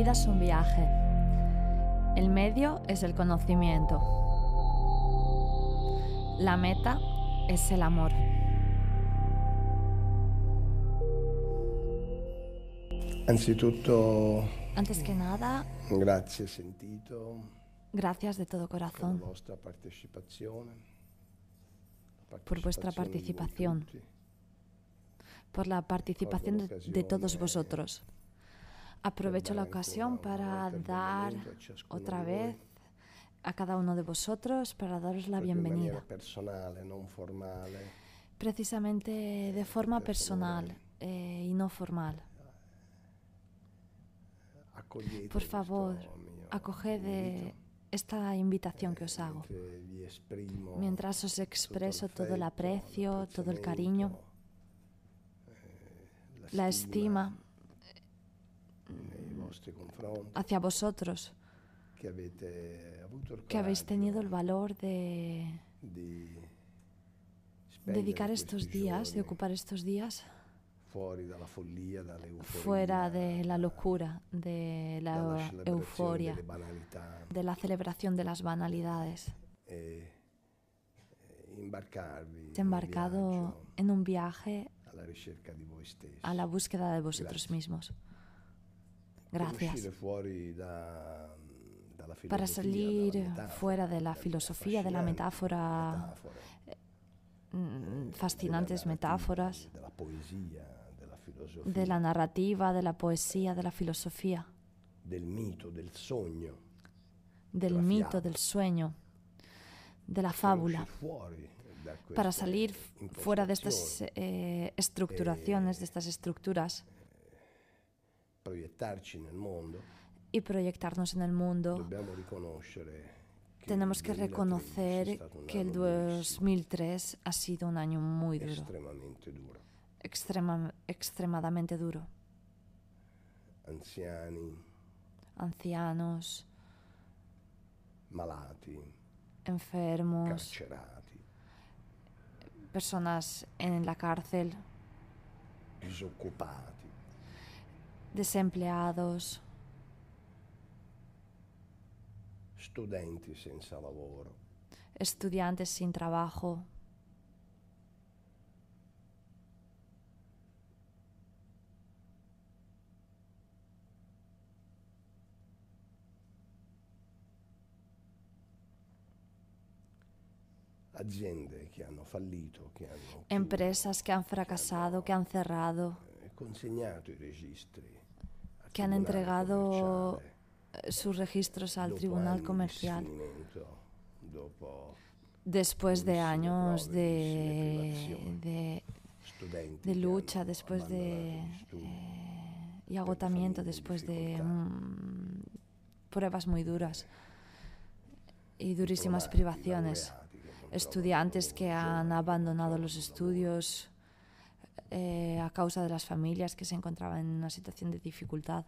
vida es un viaje. El medio es el conocimiento. La meta es el amor. Anzitutto, Antes que nada, grazie sentito gracias de todo per la corazón vostra partecipazione, por vuestra di voi participación, tutti. por la participación de todos vosotros. Aprovecho la ocasión para dar otra vez a cada uno de vosotros para daros la Proprio in maniera bienvenida, personale, non formale, precisamente de forma personal y no formal. accogliete Por favor, questo mio acoged invito, esta invitación que os hago. mentre vi esprimo Mientras os expreso todo el aprecio, l'apprezzamento, todo el cariño, la estima nei vostri confronti, hacia vosotros, che avete avuto il que habéis tenido el coraggio valor de di spendere dedicar estos questi días, de giorni ocupar estos días fuori dalla follia, dall'euforia, fuera de la locura, de dalla la celebrazione euforia, delle banalità, de la celebración de las banalidades. e imbarcarvi in un Embarcado viaggio en un viaje alla ricerca di voi stessi. a la búsqueda de vosotros Gracias. mismos. Per Gracias. uscire fuori dalla Para filosofia, salir dalla metafora, fuera de la dalle filosofía, de la affascinanti metáfora, metafore, fascinantes della metáforas, narrativa, della poesia, della filosofia, de la narrativa, de la poesía, de la filosofía, del mito, del sogno, del della mito, fiaba. del sueño, de la Per fábula, uscire fuori da para queste salir fuera de estas impostazioni, estructuraciones, de estas estructuras proiettarci nel mondo, y proyectarnos en el mundo. dobbiamo riconoscere che Tenemos il que 2013 è reconocer stato un que el anno durissimo, 2003 ha sido un año muy duro, estremamente duro. extremadamente duro. Anziani, Ancianos, malati, enfermos, carcerati, personas en la cárcel, disoccupati, desempleados, studenti senza lavoro, estudiantes sin trabajo, aziende che hanno fallito, che hanno empresas que han fracasado, que han cerrado, consegnato i registri al que han tribunale entregado commerciale sus registros al dopo tribunal anni di comercial sfinimento, dopo después de durissime años prove, durissime privazioni, de studenti de che lucha, hanno después de abbandonato gli studi, y agotamiento, famiglie in después de difficoltà, pruebas muy duras y durísimas diplomati, privaciones, laureati che non estudiantes trovano que lavoro, han giovani abandonado che los non trovano lavoro. estudios a causa de las familias que se encontraban en una situación de dificultad,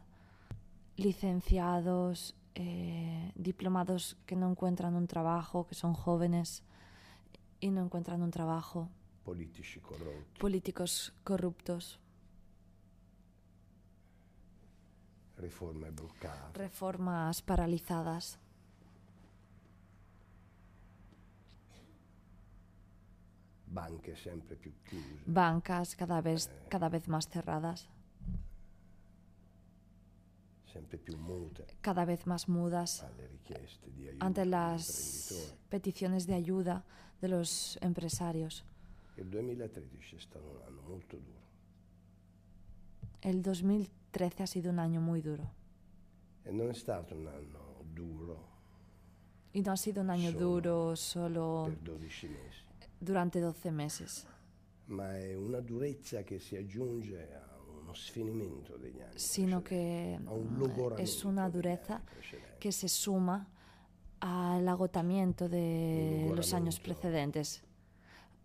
licenciados, diplomados que no encuentran un trabajo, que son jóvenes y no encuentran un trabajo, Politici corrotti, políticos corruptos, riforme bloccate, reformas paralizadas, banche sempre più chiuse, bancas cada vez más cerradas, sempre più mute cada vez más mudas alle richieste di aiuto ante degli las imprenditori. peticiones de ayuda de los empresarios. Il 2013 è stato un anno molto duro. El 2013 ha sido un año muy duro. E non è stato un anno duro Y no ha sido un año duro solo per 12 mesi, durante 12 meses, ma è una durezza che si aggiunge a uno sfinimento degli anni sino precedenti, que a un logoramento es una degli dureza anni precedenti. que se suma al agotamiento de los años precedentes,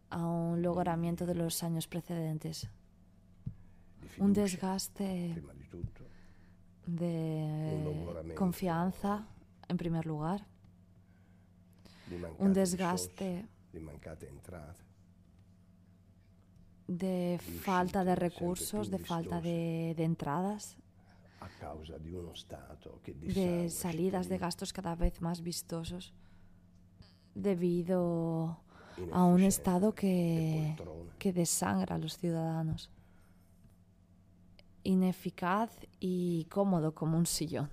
a un logramiento de los años precedentes, Di un fiducia, desgaste prima di tutto, de confianza en primer lugar, di mancate un desgaste risorse, di mancate entrate, de falta de recursos, de falta de entradas, a causa di uno Stato che de dissangue salidas de cittadini gastos cada vez más vistosos debido a un inefficiente Estado e poltrone. que desangra a los ciudadanos, ineficaz y cómodo como un sillón,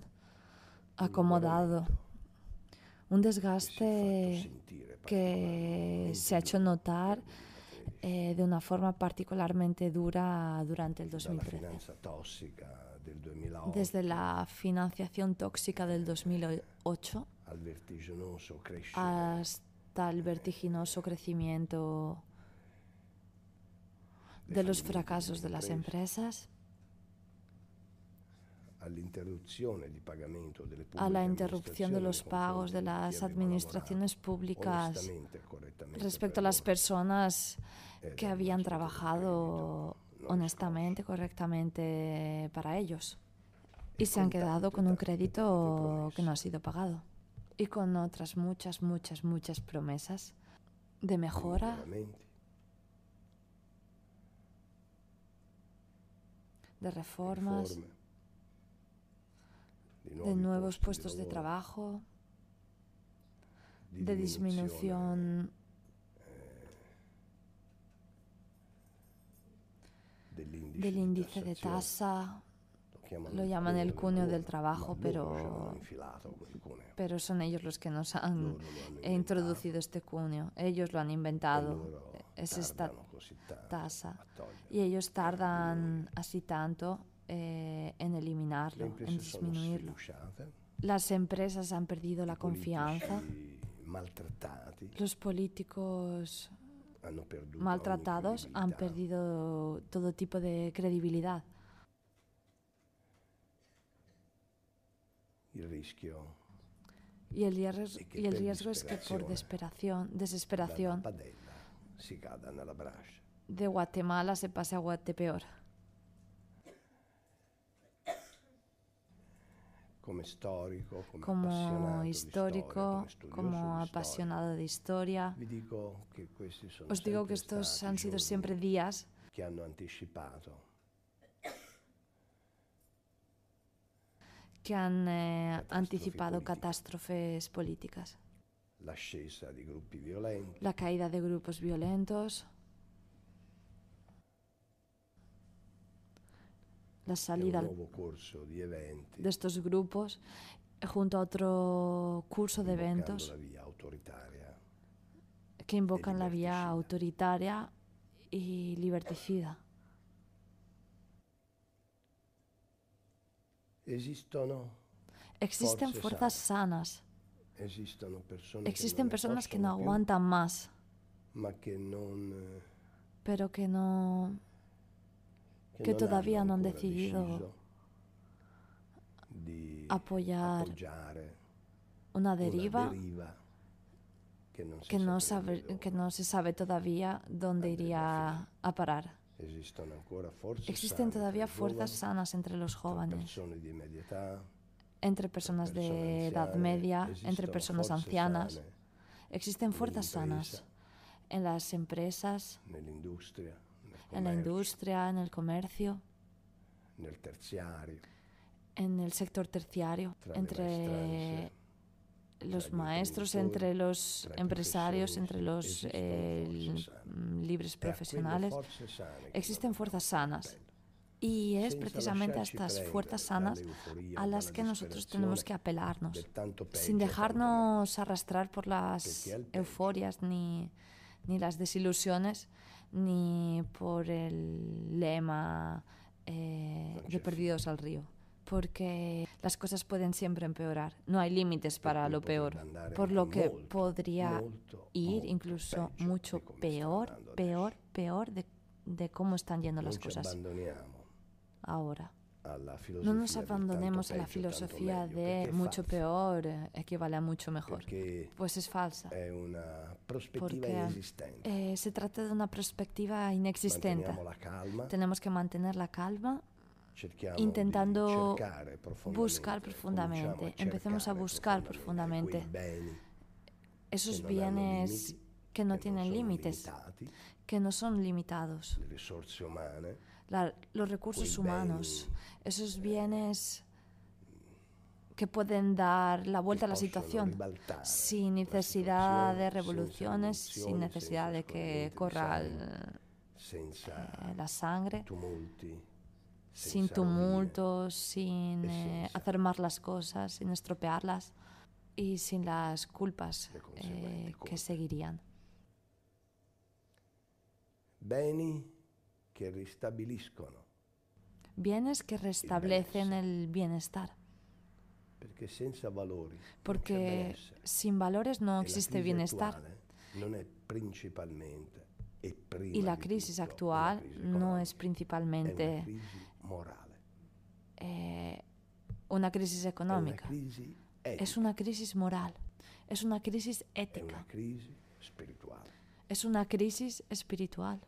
acomodado, un desgaste que se ha hecho notar de una forma particularmente dura durante el 2013. Desde la financiación tóxica del 2008 hasta el vertiginoso crecimiento de los fracasos de las empresas, a la interrupción de los pagos de las administraciones públicas respecto a las personas que habían trabajado honestamente, correctamente para ellos y se han quedado con un crédito que no ha sido pagado y con otras muchas promesas de mejora, de reformas, de nuevos puestos de trabajo, de disminución del índice de tasa, lo llaman el cuneo del trabajo, pero son ellos los que nos han introducido este cuneo. Ellos lo han inventado, es esta tasa, y ellos tardan así tanto en eliminarlo, en disminuirlo. Las empresas han perdido la confianza, los políticos maltratados han perdido todo tipo de credibilidad. Y el riesgo es que por desesperación, de Guatemala se pase a Guatepeor. Como histórico, como apasionado de historia, os digo que estos han sido siempre días que han anticipado catástrofes políticas. La caída de grupos violentos, la salida de estos grupos junto a otro curso de eventos que invocan la vía autoritaria y liberticida. Existen fuerzas sanas. Existen personas que no aguantan más, pero que todavía no han decidido apoyar una deriva que no se sabe todavía dónde iría a parar. Existen todavía fuerzas sanas entre los jóvenes, entre personas de edad media, entre personas ancianas. Existen fuerzas sanas en las empresas, en la industria, en el comercio, en el sector terciario, entre los maestros, entre los empresarios, entre los libres profesionales. Existen fuerzas sanas. Y es precisamente a estas fuerzas sanas a las que nosotros tenemos que apelarnos, sin dejarnos arrastrar por las euforias ni las desilusiones, ni por el lema de perdidos al río. Porque las cosas pueden siempre empeorar. No hay límites para lo peor. Por lo que podría ir incluso mucho peor de cómo están yendo las cosas ahora. No nos abandonemos a la filosofía de mucho peor equivale a mucho mejor, pues es falsa, porque se trata de una perspectiva inexistente. Tenemos que mantener la calma, intentando buscar profundamente. Empecemos a buscar profundamente esos bienes que no tienen límites, que no son limitados. los recursos quei humanos, beni esos bienes que pueden dar la vuelta a la possono situación ribaltare sin la necesidad situazione, de senza revoluciones, sin rivoluzioni, necesidad senza de que scorrimenti di corra sangue, senza la sangre, tumulti, sin senza rovine tumultos, sin e senza hacer mal las cosas, sin estropearlas y sin las culpas le conseguenti que colpe. seguirían. Beni che ristabiliscono, Bienes que restablecen el bienestar, perché senza valori non c'è porque benessere. sin valores no E la existe crisi bienestar. attuale non è principalmente e prima Y la di crisis tutto actual una crisi no es economica, è una principalmente crisi morale, una crisis è una económica, crisi es etica, una crisis moral, es una crisis è ética, una crisi spirituale. es una crisis espiritual.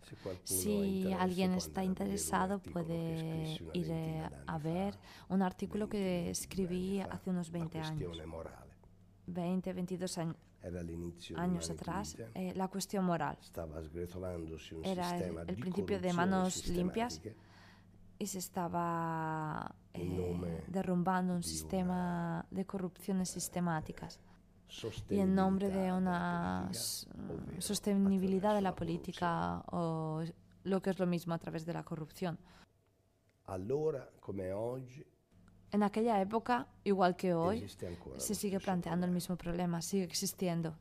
Se qualcuno ha Si interesse, alguien può está andare a vedere un interesado articolo che puede scrissi una ir ventina d'anni a ver fa, un artículo 20, que 22 escribí anni fa, hace unos la 20 años, questione morale. 20, 22 Era l'inizio di años Mani atrás, Pulite, la cuestión moral. stava sgretolandosi un Era sistema el di principio de corruzioni manos limpias sistematiche y se estaba in nome derrumbando un di sistema de corrupciones sistemáticas y en nombre de una sostenibilidad de la política o lo que es lo mismo a través de la corrupción. Allora, come oggi, En aquella época, igual que hoy, esiste ancora se lo sigue stesso planteando el problema. mismo problema, sigue existiendo.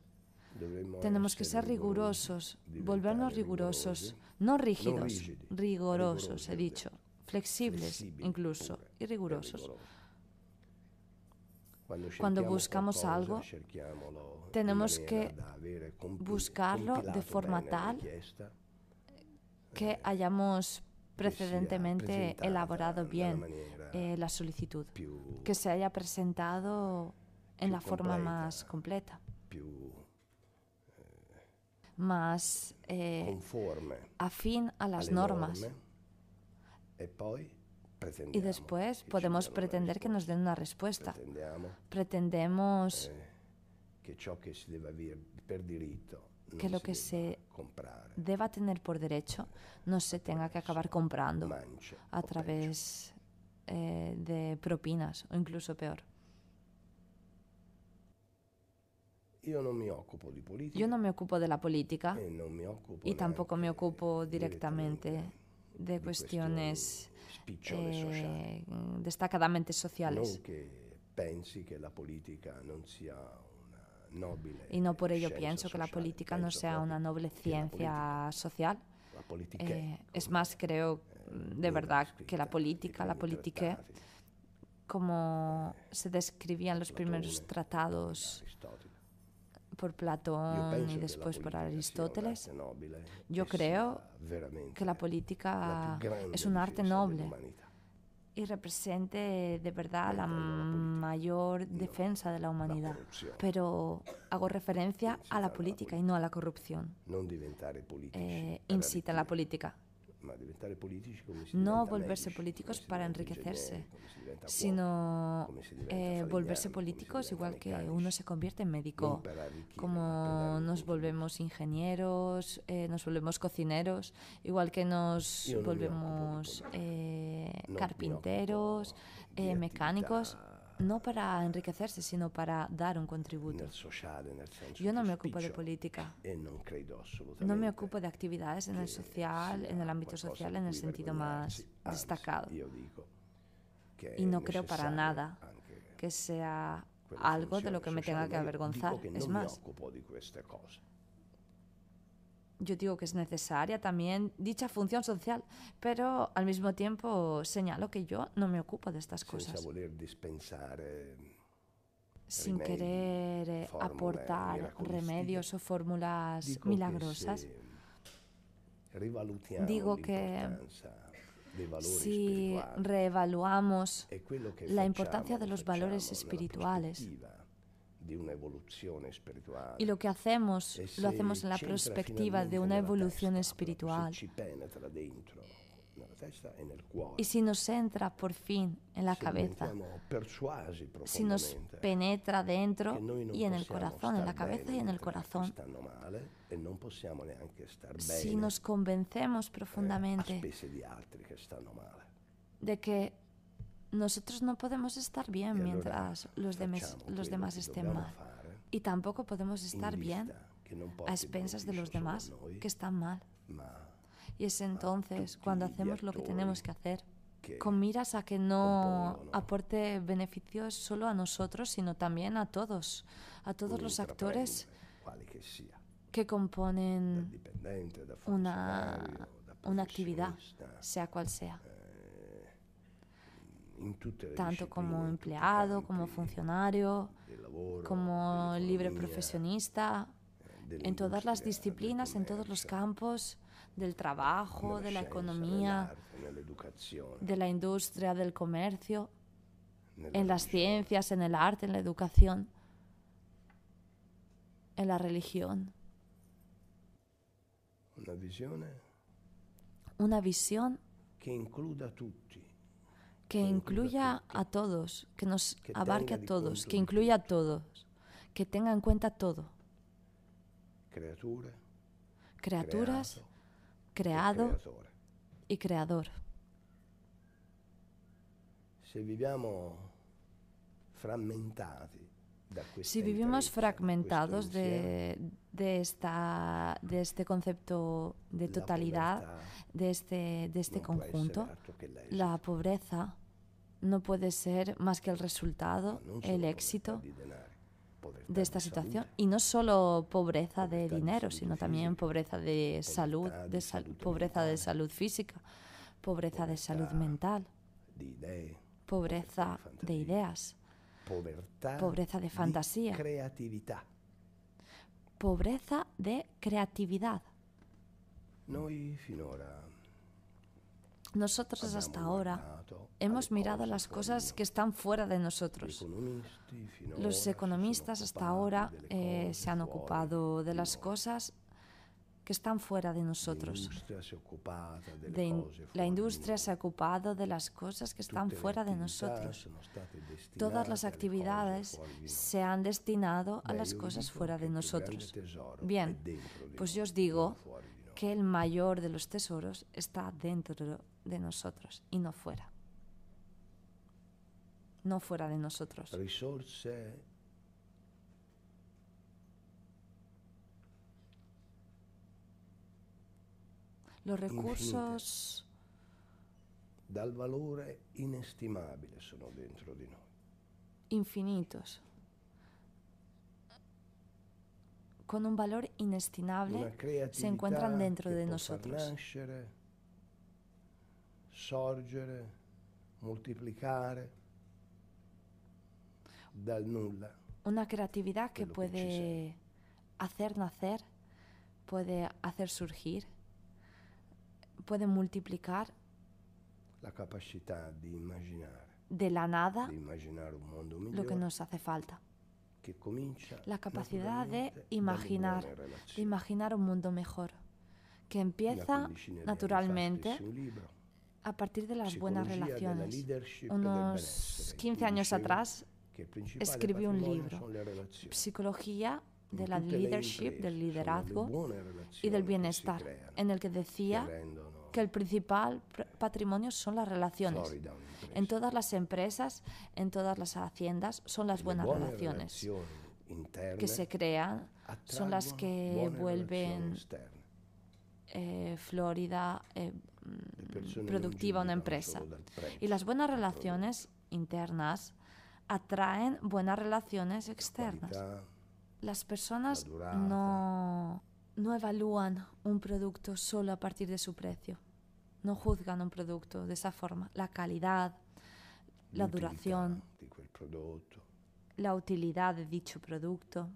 Dovremmo Tenemos que essere ser rigurosos, diventare volvernos rigurosos, rigorosi, no non rígidos, rigidi, rigorosos, he rigorosi, dicho, flexibles flessibili incluso, pure, y rigurosos. rigorosi. Cuando cerchiamo buscamos qualcosa, algo, cerchiamolo tenemos in maniera que da avere buscarlo de compilato forma bene la tal richiesta, que hayamos precedentemente presentata elaborado nella bien maniera la solicitud, più, que se haya presentado en più la forma completa, más completa, più más conforme afín a las alle normas. norme, e poi Y pretendiamo después che ci podemos diano una pretender que nos den una respuesta. Pretendemos che ciò che si deve avere per diritto non que lo si que debba se comprare deba tener por derecho no se tenga que acabar comprando mance a o peggio. través de propinas o incluso peor. Io non mi occupo di politica Yo no me ocupo de la política e non mi occupo y tampoco me neanche ocupo direttamente directamente de di cuestiones questioni spicciole sociali. destacadamente sociales. Non che pensi che la politica non sia una nobile Y no por ello scienza pienso que la sociale, política no penso sea proprio una noble che ciencia social. la politica Es más, creo de verdad que la política como se describían los primeros tratados por Platón y después por Aristóteles, yo creo que la política es un arte noble y represente de verdad la mayor defensa de la humanidad. Pero hago referencia a la política y no a la corrupción. Incita a la política. No volverse políticos para enriquecerse, sino volverse políticos igual que uno se convierte en médico, como nos volvemos ingenieros, nos volvemos cocineros, igual que nos volvemos carpinteros, mecánicos, no para enriquecerse, sino para dar un contributo. Yo no me ocupo de política, no me ocupo de actividades en el social, en el ámbito social, en el sentido más destacado. Y no creo para nada que sea algo de lo que me tenga que avergonzar. Es más, yo digo que es necesaria también dicha función social, pero al mismo tiempo señalo que yo no me ocupo de estas cosas. Sin querer aportar remedios o fórmulas milagrosas, digo que si reevaluamos la importancia de los valores espirituales y lo que hacemos, lo hacemos en la perspectiva de una evolución espiritual, nella testa e nel cuore. Y si nos entra por fin en la Se cabeza, diventiamo persuasi si nos profondamente penetra dentro che noi non y en el possiamo corazón, en la star cabeza bene y en el mentre gli altri corazón, stanno male e non possiamo neanche star si bene nos convencemos a profundamente spese di altri che stanno male. de que nosotros no podemos estar bien E allora mientras los facciamo quello demás che estén dobbiamo mal. fare Y tampoco podemos in estar bien vista che non a porti expensas de los beneficio solo a demás noi, que están mal. ma Y es entonces tutti cuando gli hacemos lo que attori tenemos que hacer, che con miras a que no compongono aporte beneficios solo a nosotros, sino también a todos los actores un'intraprendere, quale che sia, que da componen dipendente, da una, funzionario, da una actividad, professionista, sea cual sea, in tutte le tanto como discipline, in tutti i empleado, como campi funcionario, del lavoro, como libre dell'economia, profesionista, en todas las dell'industria, disciplinas, del en todos los commercio, campos, del trabajo, nella de la scienza, economía, nell'arte, nell'educazione, de la industria, del comercio, nella en las religione. ciencias, en el arte, en la educación, en la religión. Una visione Una visión che includa tutti, que incluya a todos, que nos abarque a todos, que incluya a todos, que tenga en cuenta todo. creatura, Criaturas, creato e creado creatore. y creador. Se viviamo frammentati da questa Si vivimos interezza, fragmentados questo insieme, de este concepto de la totalidad, povertà de este non può essere conjunto, altro che l'esito. la pobreza no puede ser más que el resultado, Non solo el povertà éxito di denaro, povertà de esta di situación. salute, Y no solo pobreza de Pobreza de dinero, salud sino también física, pobreza de salud, pobreza de salud pobreza de mental, salud física, pobreza de salud pobreza mental, di idee, pobreza de fantasia, ideas, pobreza de fantasía, di creatività. pobreza de creatividad. Noi finora Nosotros hasta ahora guardato hemos alle mirado cose las fuori cosas di que están fuera de nosotros. economisti finora Los si economistas sono hasta ahora occupati delle cose se han fuori ocupado de di las noi. cosas que están fuera de nosotros. L'industria si è occupata delle cose La fuori industria di se ha noi. ocupado de las cosas que están Tutte le fuera de attività nosotros. sono state destinate Todas las alle cose actividades fuori di noi. se han destinado a Beh, las io vi cosas dico fuera che de il più nosotros. grande tesoro è Bien, dentro di pues noi, yo os non digo fuori di noi. que el mayor de los tesoros está dentro de nosotros y no fuera. No fuera de nosotros. Risorse Los recursos dal valore inestimabile sono dentro di noi. infinitos, con un valor Una inestimable, creatività se encuentran dentro che de può nosotros. far nascere, sorgere, moltiplicare dal nulla. Una creatividad que Quello che ci puede hacer nacer, puede hacer surgir, puede multiplicar La capacità di immaginare de la nada un mondo lo que migliore nos hace falta. che comincia La capacidad de naturalmente dalle imaginar, buone relazioni. de imaginar un mundo mejor, que Una empieza quindicina di anni fa naturalmente scrissi un libro, a partir de las buenas Psicologia della relaciones. leadership e del Unos benessere, 15 in cui años dicevo atrás che il principale escribí un patrimonio libro, sono le relazioni. Psicología de In la tutte le leadership, imprese del sono le liderazgo buone y relazioni del che bienestar, si creano, en el que che decía rendono que el principal patrimonio son las relaciones. florida un'impresa. En todas las empresas, en todas las haciendas, son las Le buenas buone relaciones relazioni interne que se crean, son las attraggono que buone vuelven relazioni esterne. florida, Le persone productiva non una giudicano empresa. solo dal prezzo Y las buenas del relaciones internas atraen buenas relaciones prodotto, externas. qualità, Las personas la durata. no evalúan un producto solo a partir de su precio. No juzgan un producto de esa forma. La calidad, la l'utilità duración, di quel prodotto. la utilidad de dicho producto.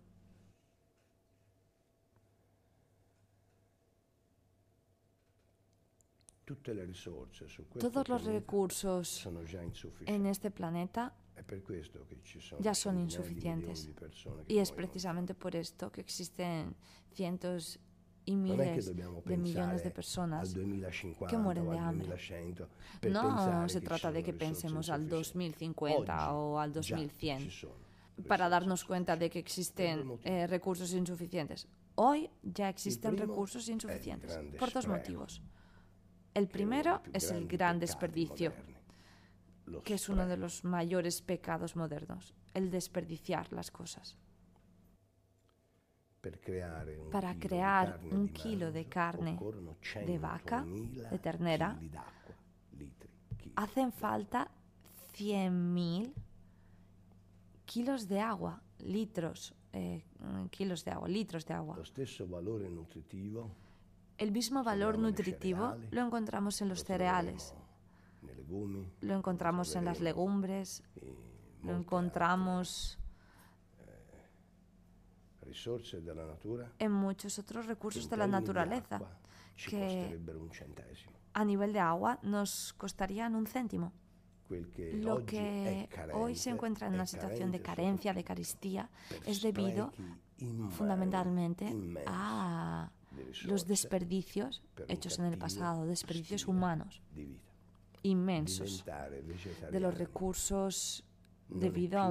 Tutte le risorse su questo Todos los pianeta recursos sono già en insufficienti. este planeta È per questo che ci sono ya son centinaia di milioni insuficientes. di persone che Y es muoiono. precisamente por esto que existen cientos y miles de millones de personas que mueren de hambre. No se trata de que pensemos al 2050 o al 2100 para darnos cuenta de que existen recursos insuficientes. Hoy ya existen recursos insuficientes por dos motivos. El primero es el gran desperdicio, que es uno de los mayores pecados modernos, el desperdiciar las cosas. Para crear un kilo de carne de vaca, de ternera, hacen falta 100.000 kilos de agua, litros de agua. El mismo valor nutritivo lo encontramos en los cereales, lo encontramos en las legumbres, lo encontramos en muchos otros recursos de la naturaleza que a nivel de agua nos costarían un céntimo. Lo que hoy se encuentra en una situación de carencia, de carestía, es debido fundamentalmente a los desperdicios hechos en el pasado, desperdicios humanos inmensos de los recursos debido a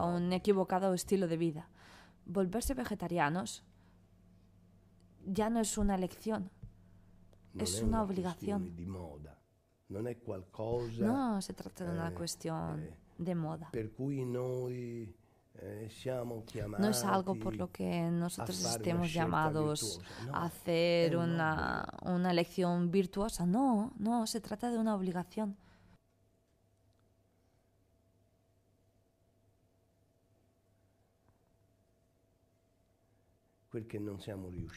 un equivocado estilo de vida. Volverse vegetarianos ya no es una elección, es una obligación. No se trata de una cuestión de moda. No es algo por lo que nosotros estemos llamados a hacer una elección virtuosa. No, se trata de una obligación.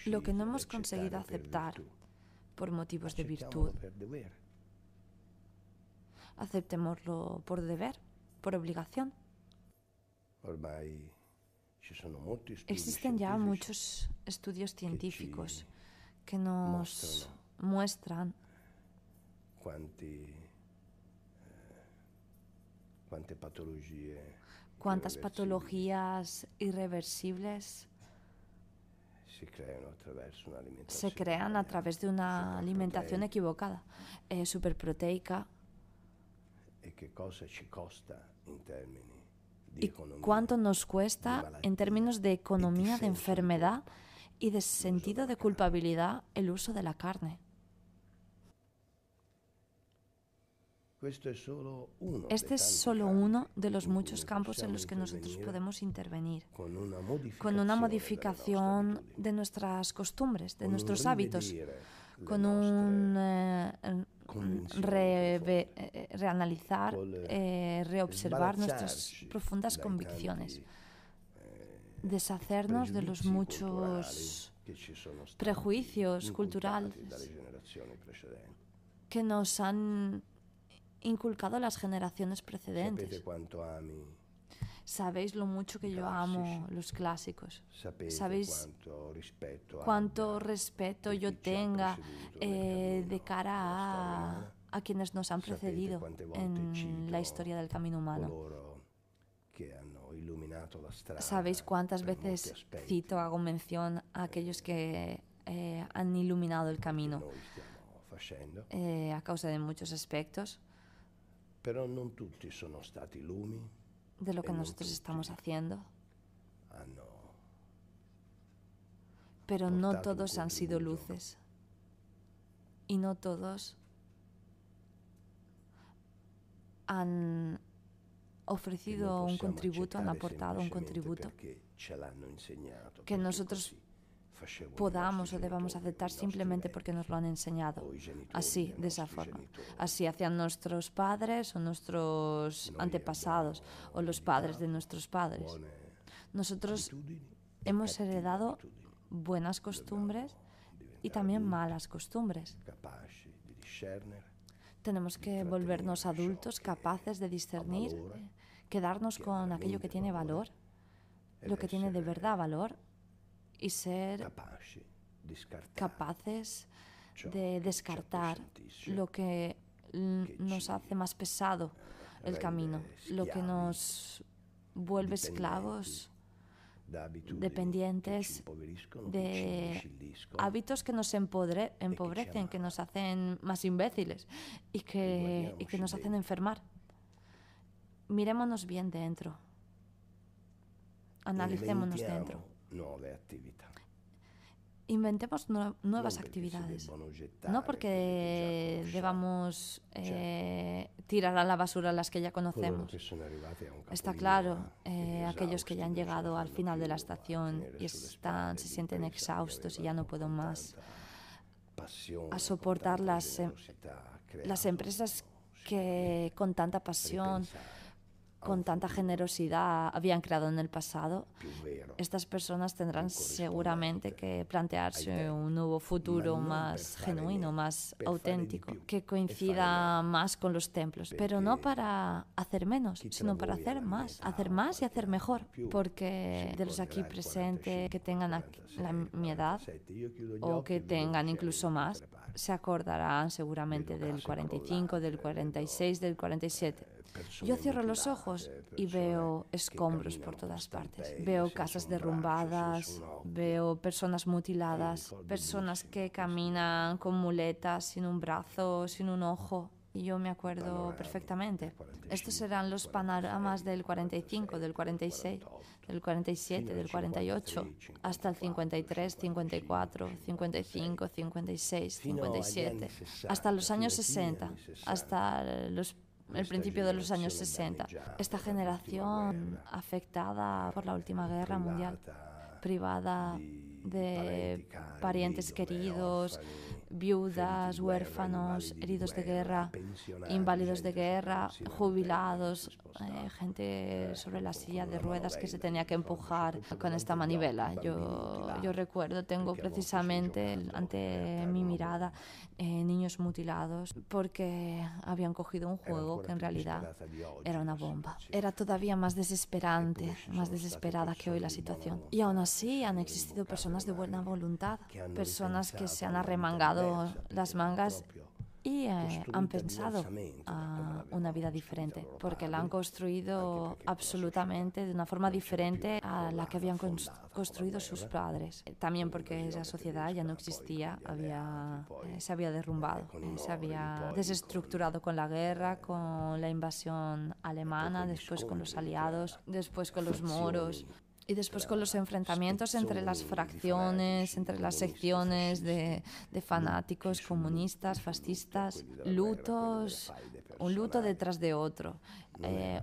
Lo que no hemos conseguido aceptar por motivos de virtud, aceptémoslo por deber, por obligación. Existen ya muchos estudios científicos que nos muestran cuántas patologías irreversibles se crean a través de una alimentación equivocada, superproteica. ¿Y cuánto nos cuesta en términos de economía, de enfermedad y de sentido de culpabilidad el uso de la carne? Este es solo uno de los muchos campos en los que nosotros podemos intervenir, con una modificación de nuestras costumbres, de nuestros hábitos, con un reanalizar, reobservar nuestras profundas convicciones, deshacernos de los muchos prejuicios culturales que nos han inculcado las generaciones precedentes. Sabéis lo mucho que yo amo los clásicos. Sabéis cuánto respeto yo tenga de cara a quienes nos han precedido en la historia del camino humano. Sabéis cuántas veces cito, hago mención a aquellos que han iluminado el camino a causa de muchos aspectos de lo que nosotros estamos haciendo. Pero no todos han sido luces y no todos han ofrecido un contributo, han aportado un contributo que nosotros podamos o debamos aceptar simplemente porque nos lo han enseñado, así, de esa forma. Así hacían nuestros padres o nuestros antepasados o los padres de nuestros padres. Nosotros hemos heredado buenas costumbres y también malas costumbres. Tenemos que volvernos adultos capaces de discernir, quedarnos con aquello que tiene valor, lo que tiene de verdad valor, y ser capaces de descartar lo que nos hace más pesado el camino, lo que nos vuelve esclavos dependientes de hábitos que nos empobrecen, que nos hacen más imbéciles y que nos hacen enfermar. Mirémonos bien dentro. Analicémonos dentro. Inventemos nuevas actividades. No porque debamos tirar a la basura las que ya conocemos. Está claro, aquellos que ya han llegado al final de la estación y se sienten exhaustos y ya no pueden más a soportar las empresas que con tanta pasión, con tanta generosidad habían creado en el pasado. Estas personas tendrán seguramente que plantearse un nuevo futuro más genuino, más auténtico, que coincida más con los templos, pero no para hacer menos, sino para hacer más y hacer mejor, porque de los aquí presentes que tengan mi edad o que tengan incluso más, se acordarán seguramente del 45, del 46, del 47. Yo cierro los ojos y veo escombros por todas partes. Veo casas derrumbadas, veo personas mutiladas, personas que caminan con muletas, sin un brazo, sin un ojo. Y yo me acuerdo perfectamente. Estos eran los panoramas del 45, del 46, del 47, del 48, hasta el 53, 54, 55, 56, 57, hasta los años 60, hasta el principio de los años 60. Esta generación afectada por la última guerra mundial, privada de parientes queridos, viudas, huérfanos, heridos de guerra, inválidos de guerra, jubilados, gente sobre la silla de ruedas que se tenía que empujar con esta manivela. Yo recuerdo, tengo precisamente ante mi mirada niños mutilados porque habían cogido un juego que en realidad era una bomba. Era todavía más desesperante, más desesperada que hoy la situación. Y aún así han existido personas de buena voluntad, personas que se han arremangado las mangas y han pensado una vida diferente, porque la han construido absolutamente de una forma diferente a la que habían construido sus padres. También porque esa sociedad ya no existía, se había derrumbado, se había desestructurado con la guerra, con la invasión alemana, después con los aliados, después con los moros. Y después con los enfrentamientos entre las fracciones, entre las secciones de fanáticos, comunistas, fascistas, lutos, un luto detrás de otro,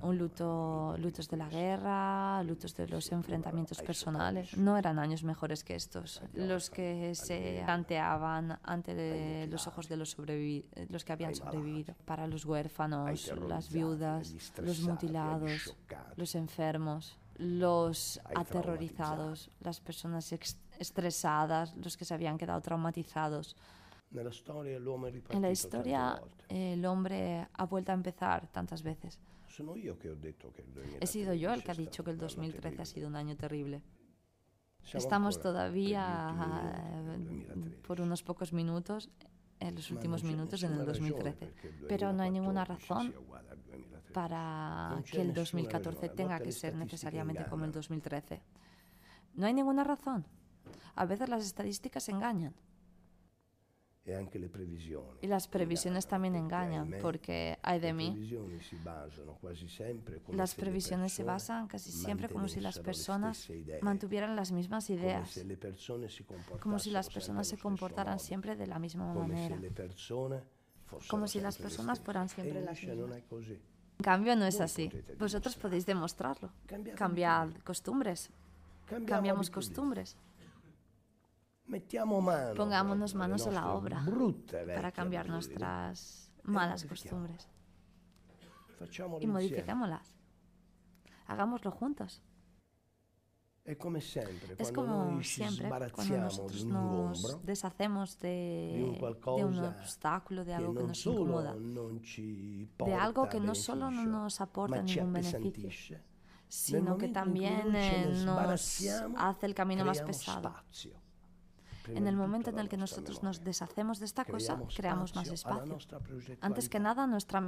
lutos de la guerra, lutos de los enfrentamientos personales. No eran años mejores que estos, los que se planteaban ante los ojos de los que habían sobrevivido, para los huérfanos, las viudas, los mutilados, los enfermos, los aterrorizados, las personas estresadas, los que se habían quedado traumatizados. En la historia el hombre ha vuelto a empezar tantas veces. He sido yo el que ha dicho que el 2013 ha sido un año terrible. Estamos todavía por unos pocos minutos, en los últimos minutos en el 2013, pero no hay ninguna razón para que el 2014 tenga que ser necesariamente como el 2013. No hay ninguna razón. A veces las estadísticas engañan. Y las previsiones también engañan, porque, ay de mí, las previsiones se basan casi siempre como si las personas mantuvieran las mismas ideas, como si las personas se comportaran siempre de la misma manera, como si las personas fueran siempre las mismas. En cambio, no es así. Vosotros podéis demostrarlo. Cambiad costumbres. Cambiamos costumbres. Pongámonos manos a la obra para cambiar nuestras malas costumbres y modifiquémoslas. Hagámoslo juntos. Es como siempre cuando nosotros nos deshacemos de un obstáculo, de algo que nos incomoda, de algo que no solo no nos aporta ningún beneficio, sino que también nos hace el camino más pesado. En el momento en el que nosotros nos deshacemos de esta cosa, creamos más espacio. Antes que nada, nuestra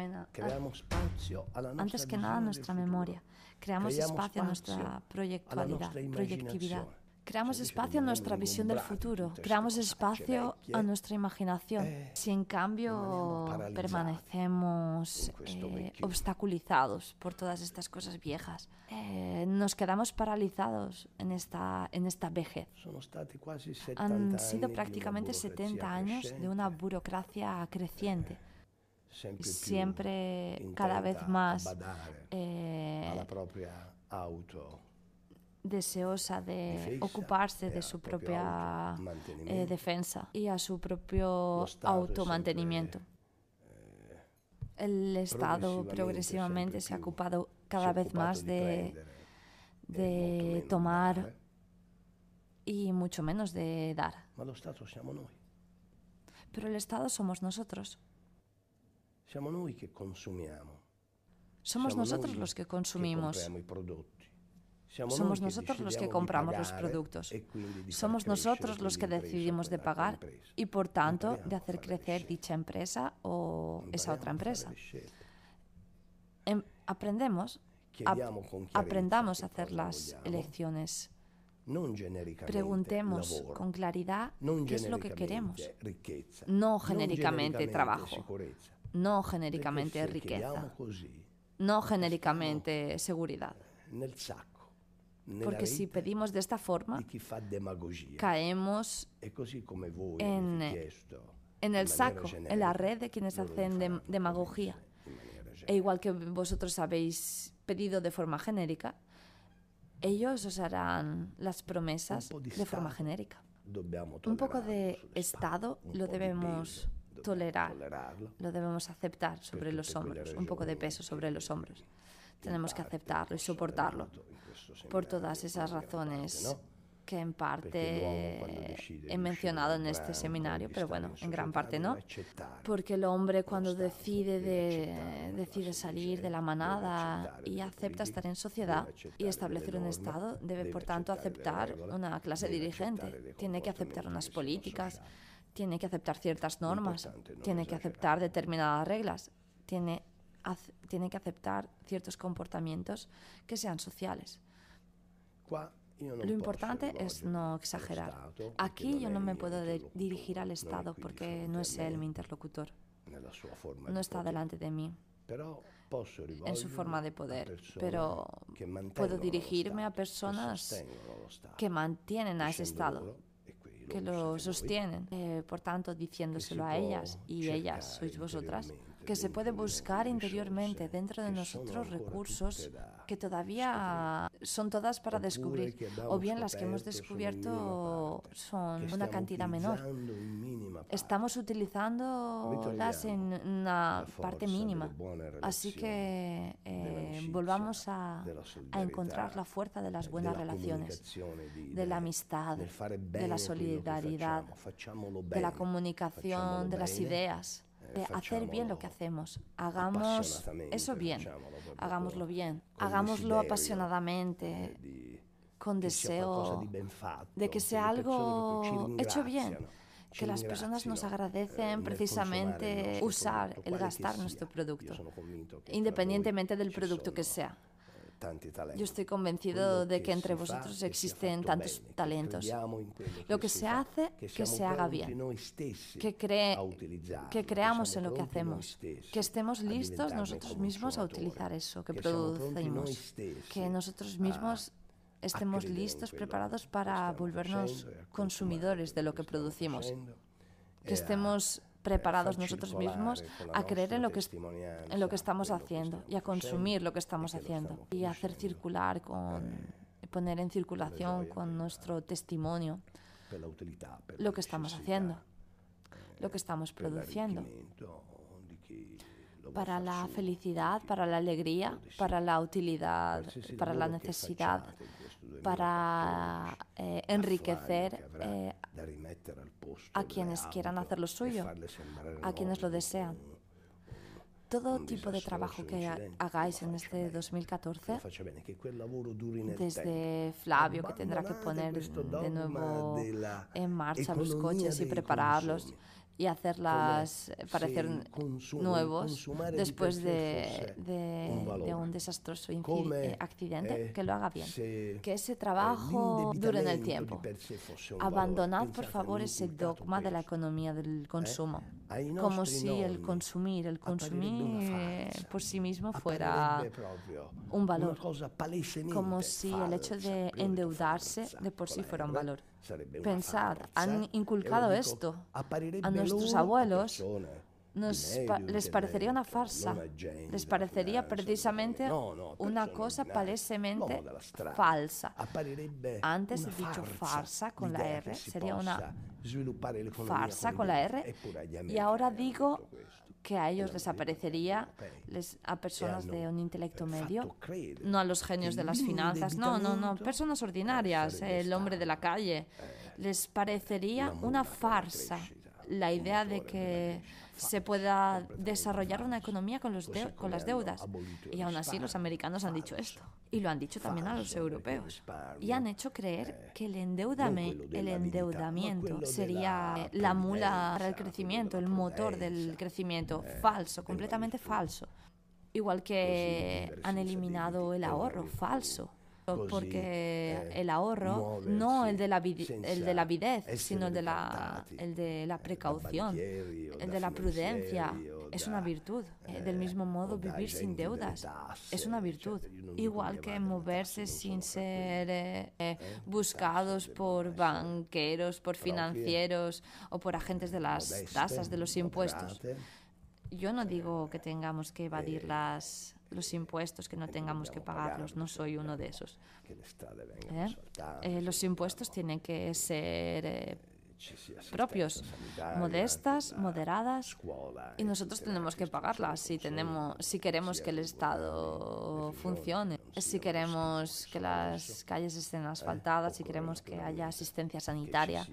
memoria. Creamos espacio a nuestra proyectividad. Creamos espacio a nuestra visión del futuro, creamos espacio a nuestra imaginación. Si en cambio permanecemos obstaculizados por todas estas cosas viejas, nos quedamos paralizados en esta vejez. Han sido prácticamente 70 años de una burocracia creciente. Siempre cada vez más deseosa de ocuparse de su propia defensa y a su propio automantenimiento. El Estado progresivamente se ha ocupado cada vez más de tomar y mucho menos de dar. Pero el Estado somos nosotros. Somos nosotros los que consumimos. Somos nosotros los que compramos los productos. Somos nosotros los que decidimos de pagar y, por tanto, de hacer crecer dicha empresa o esa otra empresa. Aprendamos a hacer las elecciones. Preguntemos con claridad qué es lo que queremos. No genéricamente trabajo. No genéricamente riqueza. No genéricamente seguridad. Porque si pedimos de esta forma, caemos en el saco, en la red de quienes hacen demagogía. E igual que vosotros habéis pedido de forma genérica, ellos os harán las promesas de forma genérica. Un poco de Estado lo debemos tolerar, lo debemos aceptar sobre los hombros, un poco de peso sobre los hombros. Tenemos que aceptarlo y soportarlo por todas esas razones que en parte he mencionado en este seminario, pero bueno, en gran parte no. Porque el hombre cuando decide salir de la manada y acepta estar en sociedad y establecer un Estado, debe por tanto aceptar una clase dirigente, tiene que aceptar unas políticas, tiene que aceptar ciertas normas, tiene que aceptar determinadas reglas, tiene que aceptar ciertos comportamientos que sean sociales. Lo importante es no exagerar. Aquí yo no me puedo dirigir al Estado porque no es él mi interlocutor. No está delante de mí en su forma de poder, pero puedo dirigirme a personas que mantienen a ese Estado, que lo sostienen, por tanto diciéndoselo a ellas, y ellas sois vosotras, que se puede buscar interiormente dentro de nosotros recursos que todavía son todas para descubrir, o bien las que hemos descubierto son una cantidad menor. Estamos utilizándolas en una parte mínima, así que volvamos a encontrar la fuerza de las buenas relaciones, de la amistad, de la solidaridad, de la comunicación, de las ideas. De hacer bien lo que hacemos. Hagamos eso bien, hagámoslo bien, hagámoslo apasionadamente, con deseo de que sea algo hecho bien, que las personas nos agradecen precisamente usar, el gastar nuestro producto, independientemente del producto que sea. Yo estoy convencido de que entre vosotros existen tantos talentos. Lo que se hace, que se haga bien. Que creamos en lo que hacemos. Que estemos listos nosotros mismos a utilizar eso que producimos. Que nosotros mismos estemos listos, preparados para volvernos consumidores de lo que producimos. Que estemos preparados nosotros mismos a creer en lo que estamos haciendo y a consumir lo que estamos haciendo y a hacer circular, poner en circulación con nuestro testimonio lo que estamos haciendo, lo que estamos produciendo, para la felicidad, para la alegría, para la utilidad, para la necesidad, para enriquecer a quienes quieran hacer lo suyo, a quienes lo desean. Todo tipo de trabajo que hagáis en este 2014, desde Flavio, que tendrá que poner de nuevo en marcha los coches y prepararlos, y hacerlas parecer nuevos después de un desastroso accidente, que lo haga bien, que ese trabajo dure en el tiempo. Abandonad, por favor, ese dogma de la economía del consumo, como si el consumir por sí mismo fuera un valor, como si el hecho de endeudarse de por sí fuera un valor. Pensad, han inculcado esto a nuestros abuelos. Les parecería una farsa, les parecería precisamente una cosa palesemente falsa. Antes he dicho farsa con la R, sería una farsa con la R, y ahora digo que a ellos les aparecería, a personas de un intelecto medio, no a los genios de las finanzas, no, personas ordinarias, el hombre de la calle, les parecería una farsa la idea de que se pueda desarrollar una economía con las deudas. Y aún así los americanos han dicho esto. Y lo han dicho también a los europeos. Y han hecho creer que el endeudamiento sería la mula para el crecimiento, el motor del crecimiento. Falso, completamente falso. Igual que han eliminado el ahorro, falso. Porque el ahorro, no el de la avidez, sino el de la precaución, el de la prudencia, es una virtud. Del mismo modo, vivir sin deudas es una virtud. Igual que moverse sin ser buscados por banqueros, por financieros o por agentes de las tasas, de los impuestos. Yo no digo que tengamos que evadir los impuestos, que no tengamos que pagarlos, no soy uno de esos. Los impuestos tienen que ser propios, modestas, moderadas, y nosotros tenemos que pagarlas si queremos que el Estado funcione, si queremos que las calles estén asfaltadas, si queremos que haya asistencia sanitaria,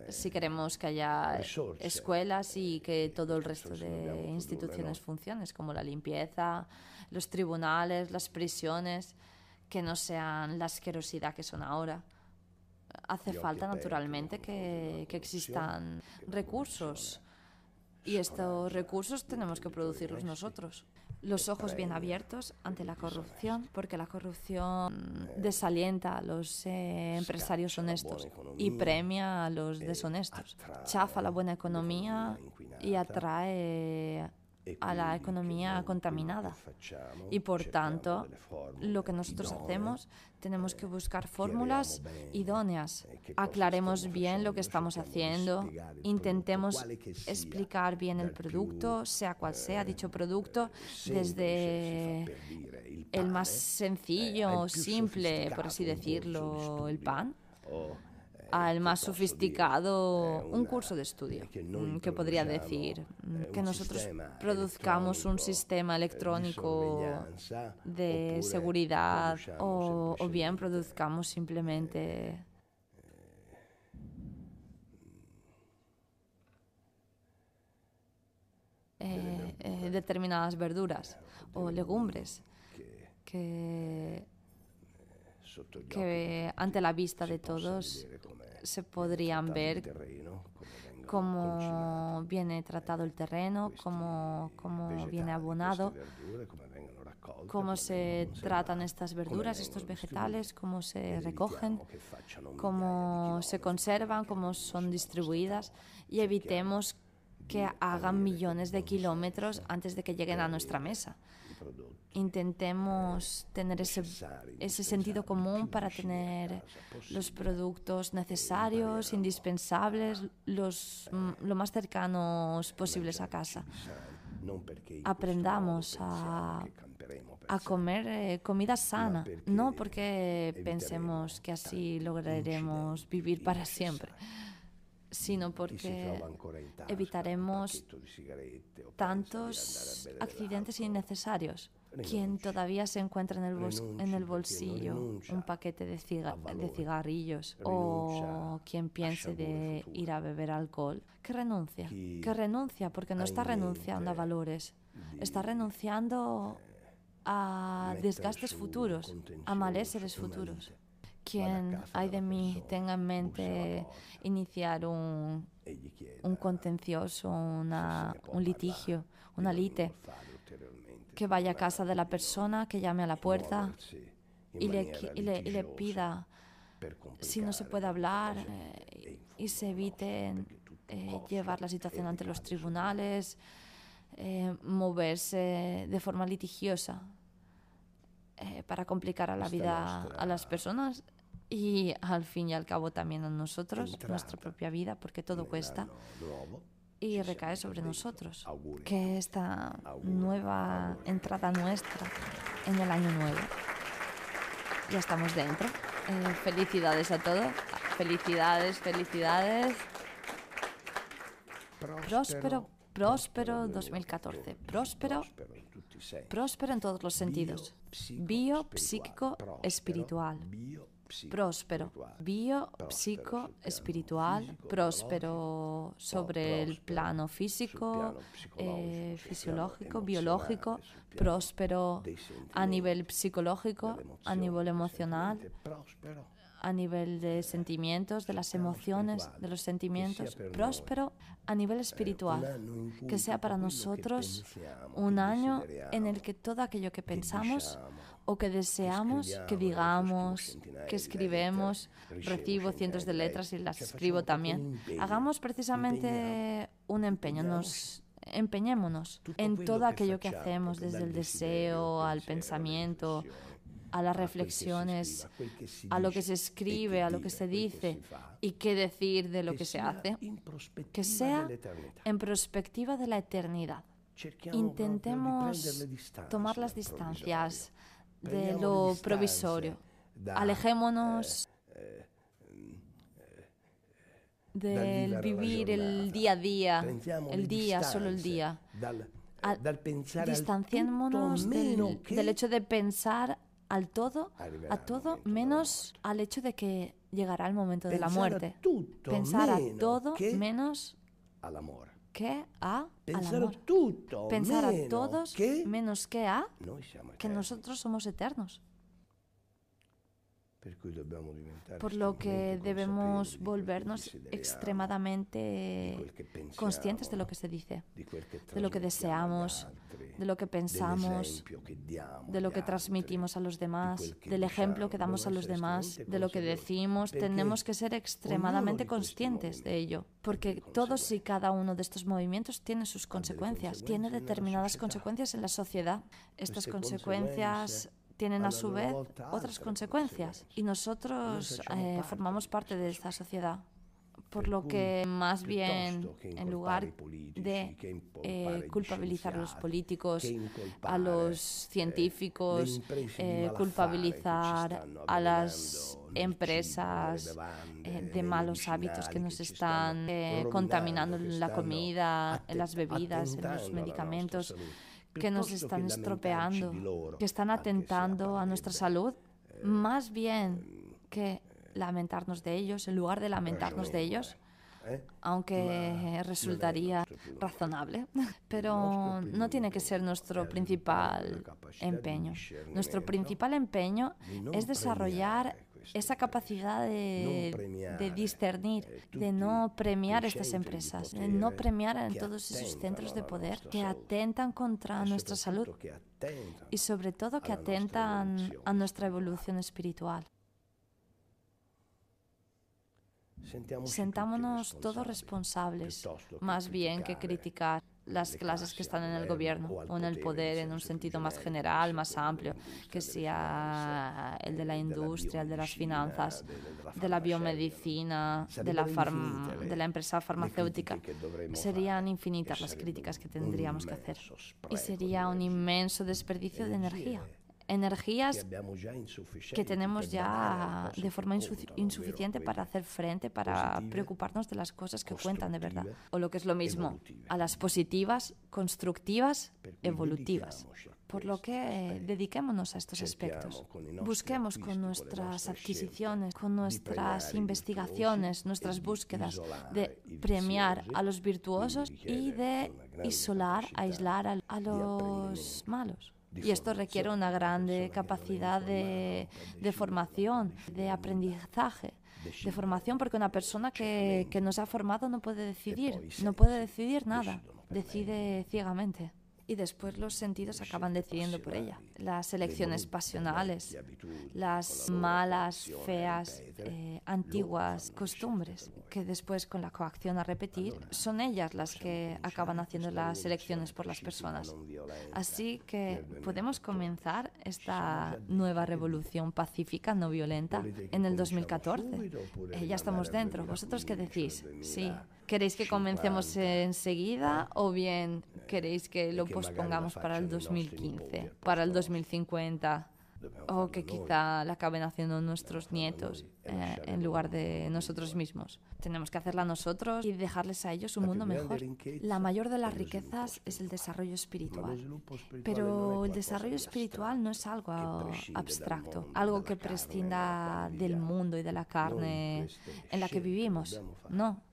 si queremos que haya escuelas y que todo el resto de instituciones funcionen, como la limpieza, los tribunales, las prisiones, que no sean la asquerosidad que son ahora. Hace falta, naturalmente, que existan recursos, y estos recursos tenemos que producirlos nosotros. Los ojos bien abiertos ante la corrupción, porque la corrupción desalienta a los empresarios honestos y premia a los deshonestos. Chafa la buena economía y atrae a la economía contaminada. Y por tanto, lo que nosotros hacemos, tenemos que buscar fórmulas idóneas. Aclaremos bien lo que estamos haciendo, intentemos explicar bien el producto, sea cual sea dicho producto, desde el más sencillo, simple, por así decirlo, el pan, al más sofisticado, un curso de estudio, que podría decir que nosotros produzcamos un sistema electrónico de seguridad, o bien produzcamos simplemente determinadas verduras o legumbres que ante la vista de todos se podrían ver cómo viene tratado el terreno, cómo viene abonado, cómo se tratan estas verduras, estos vegetales, cómo se recogen, cómo se conservan, cómo son distribuidas, y evitemos que hagan millones de kilómetros antes de que lleguen a nuestra mesa. Intentemos tener ese sentido común para tener los productos necesarios, indispensables, lo más cercanos posibles a casa. Aprendamos a comer comida sana, no porque pensemos que así lograremos vivir para siempre, sino porque evitaremos tantos accidentes innecesarios. Quien todavía se encuentra en el bolsillo un paquete de cigarrillos, o quien piense de ir a beber alcohol, que renuncia, porque no está renunciando a valores, está renunciando a desgastes futuros, a malestares futuros. quien, ay de mí, tenga en mente iniciar un contencioso, un litigio, una lite, que vaya a casa de la persona, que llame a la puerta y le pida si no se puede hablar y se evite llevar la situación ante los tribunales, moverse de forma litigiosa para complicar a la vida a las personas y al fin y al cabo también a nosotros, nuestra propia vida, porque todo cuesta y recae sobre nosotros. Que esta nueva entrada nuestra en el año nuevo, ya estamos dentro. Felicidades a todos. Felicidades. Próspero 2014. Próspero en todos los sentidos. Bio, psíquico, espiritual. Próspero. Bio, psico, espiritual. Próspero sobre el plano físico, fisiológico, biológico. Próspero a nivel psicológico, a nivel emocional, a nivel de sentimientos, de las emociones, de los sentimientos. Próspero a nivel espiritual. Que sea para nosotros un año en el que todo aquello que pensamos o que deseamos, que digamos, que escribemos, recibo cientos de letras y las escribo también. Hagamos precisamente un empeño, empeñémonos en todo aquello que hacemos, desde el deseo al pensamiento, a las reflexiones, a lo que se escribe, a lo que se dice y qué decir de lo que se hace, que sea en perspectiva de la eternidad. Intentemos tomar las distancias de lo provisorio. Alejémonos del vivir el día a día, solo el día. Distanciémonos del hecho de pensar a todo menos al hecho de que llegará el momento de la muerte. Pensar a todo menos que al amor. Pensar a todos menos que a que nosotros somos eternos. Por lo que debemos volvernos extremadamente conscientes de lo que se dice, de lo que deseamos, de lo que pensamos, de lo que transmitimos a los demás, del ejemplo que damos a los demás, de lo que decimos. Tenemos que ser extremadamente conscientes de ello, porque todos y cada uno de estos movimientos tiene sus consecuencias, tiene determinadas consecuencias en la sociedad. Estas consecuencias tienen a su vez otras consecuencias y nosotros formamos parte de esta sociedad. Por lo que más bien, en lugar de culpabilizar a los políticos, a los científicos, culpabilizar a las empresas de malos hábitos que nos están contaminando la comida, en las bebidas, en los medicamentos, que nos están estropeando, que están atentando a nuestra salud, más bien que lamentarnos de ellos, en lugar de lamentarnos de ellos, aunque resultaría razonable, pero no tiene que ser nuestro principal empeño. Nuestro principal empeño es desarrollar esa capacidad de discernir, de no premiar estas empresas, de no premiar a todos esos centros de poder que atentan contra nuestra salud y sobre todo que atentan a nuestra evolución espiritual. Sentámonos todos responsables, más bien que criticar las clases que están en el gobierno o en el poder en un sentido más general, más amplio, que sea el de la industria, el de las finanzas, de la biomedicina, de la empresa farmacéutica. Serían infinitas las críticas que tendríamos que hacer y sería un inmenso desperdicio de energía. Energías que tenemos ya de forma insuficiente para hacer frente, para preocuparnos de las cosas que cuentan de verdad. O lo que es lo mismo, a las positivas, constructivas, evolutivas. Por lo que dediquémonos a estos aspectos. Busquemos con nuestras adquisiciones, con nuestras investigaciones, nuestras búsquedas de premiar a los virtuosos y de aislar a los malos. Y esto requiere una grande capacidad de formación, de aprendizaje, de formación, porque una persona que no se ha formado no puede decidir nada, decide ciegamente. Y después los sentidos acaban decidiendo por ella. Las elecciones pasionales, las malas, feas, antiguas costumbres, que después con la coacción a repetir, son ellas las que acaban haciendo las elecciones por las personas. Así que podemos comenzar esta nueva revolución pacífica, no violenta, en el 2014. Ya estamos dentro. ¿Vosotros qué decís? Sí. ¿Queréis que comencemos enseguida o bien queréis que lo pospongamos para el 2015, para el 2050? O que quizá la acaben haciendo nuestros nietos en lugar de nosotros mismos. Tenemos que hacerla nosotros y dejarles a ellos un mundo mejor. La mayor de las riquezas es el desarrollo espiritual. Pero el desarrollo espiritual no es algo abstracto, algo que prescinda del mundo y de la carne en la que vivimos. No.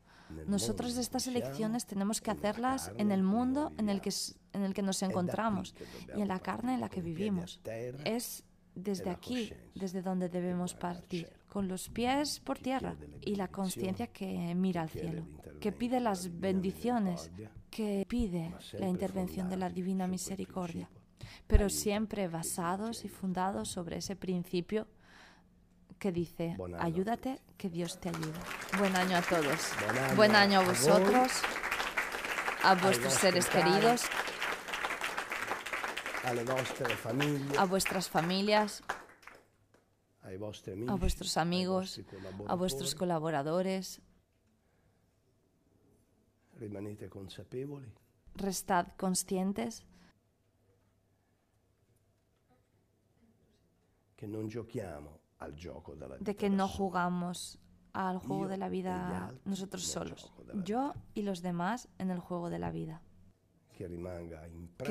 Nosotros estas elecciones tenemos que hacerlas en el mundo en el que nos encontramos y en la carne en la que vivimos. Es desde aquí, desde donde debemos partir, con los pies por tierra y la conciencia que mira al cielo, que pide las bendiciones, que pide la intervención de la divina misericordia, pero siempre basados y fundados sobre ese principio que dice, ayúdate, que Dios te ayude. Buen año a todos. Buen año a vosotros, a vuestros seres queridos, a vuestras familias, a vuestros amigos, a vuestros colaboradores. Restad conscientes de que no jugamos al juego de la vida nosotros solos, yo y los demás en el juego de la vida. Que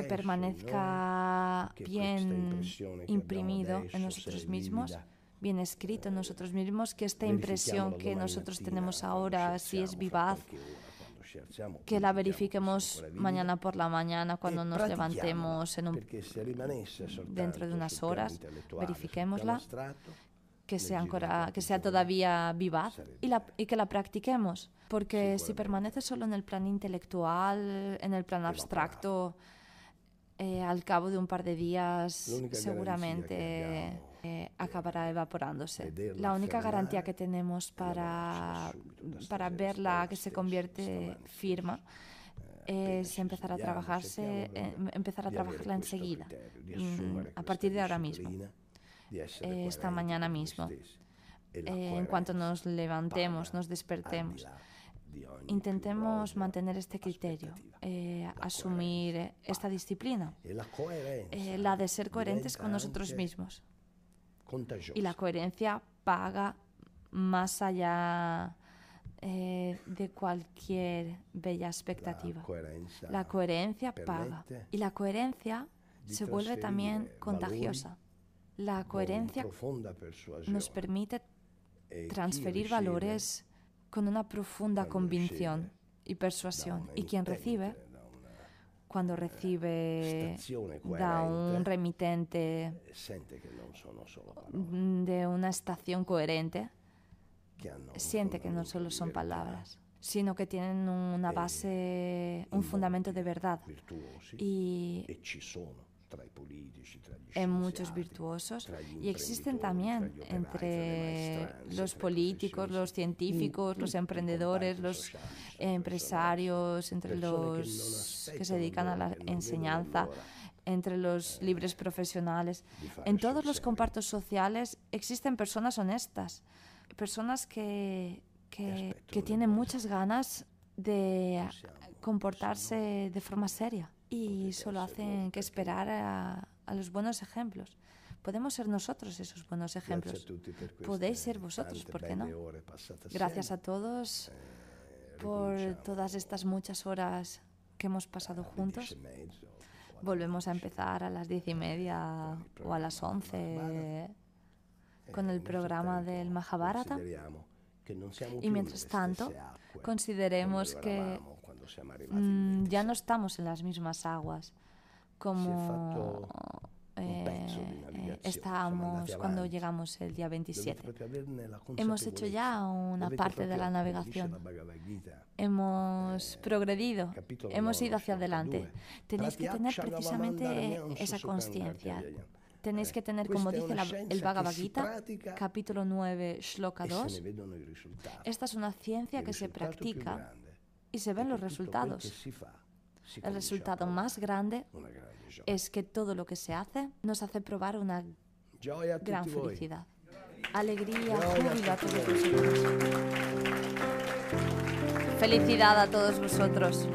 permanezca bien imprimido en nosotros mismos, bien escrito en nosotros mismos, que esta impresión que nosotros tenemos ahora, si es vivaz, que la verifiquemos mañana por la mañana cuando nos levantemos dentro de unas horas, verifiquémosla, que sea todavía vivaz y que la practiquemos, porque si permanece solo en el plan intelectual, en el plan abstracto, al cabo de un par de días seguramente acabará evaporándose. La única garantía que tenemos para verla que se convierte firma es empezar a trabajarla enseguida, a partir de ahora mismo. Esta mañana mismo, en cuanto nos levantemos, nos despertemos, intentemos mantener este criterio, asumir esta disciplina, la de ser coherentes con nosotros mismos. Y la coherencia paga más allá de cualquier bella expectativa. La coherencia paga. Y la coherencia se vuelve también contagiosa. La coherencia nos permite transferir valores con una profunda convicción y persuasión. Y quien recibe, cuando recibe da un remitente de una estación coherente, siente que no solo son palabras, sino que tienen una base, un fundamento de verdad. Y en muchos virtuosos, y existen también entre los políticos, los científicos, los emprendedores, los empresarios, entre los que se dedican a la enseñanza, entre los libres profesionales. En todos los compartos sociales existen personas honestas, personas que tienen muchas ganas de comportarse de forma seria. Y solo hacen que esperar a los buenos ejemplos. Podemos ser nosotros esos buenos ejemplos. Podéis ser vosotros, ¿por qué no? Gracias a todos por todas estas muchas horas que hemos pasado juntos. Volvemos a empezar a las 10:30 o a las 11 con el programa del Mahabharata. Y mientras tanto, consideremos que ya no estamos en las mismas aguas como estábamos cuando llegamos el día 27. Hemos hecho ya una parte de la navegación. Hemos progredido, hemos ido hacia adelante. Tenéis que tener precisamente esa conciencia. Tenéis que tener, como dice el Bhagavad Gita, capítulo 9, Shloka 2. Esta es una ciencia que se practica y se ven los resultados. El resultado más grande es que todo lo que se hace nos hace probar una gran felicidad. Alegría, júbilo a todos vosotros. Felicidad a todos vosotros.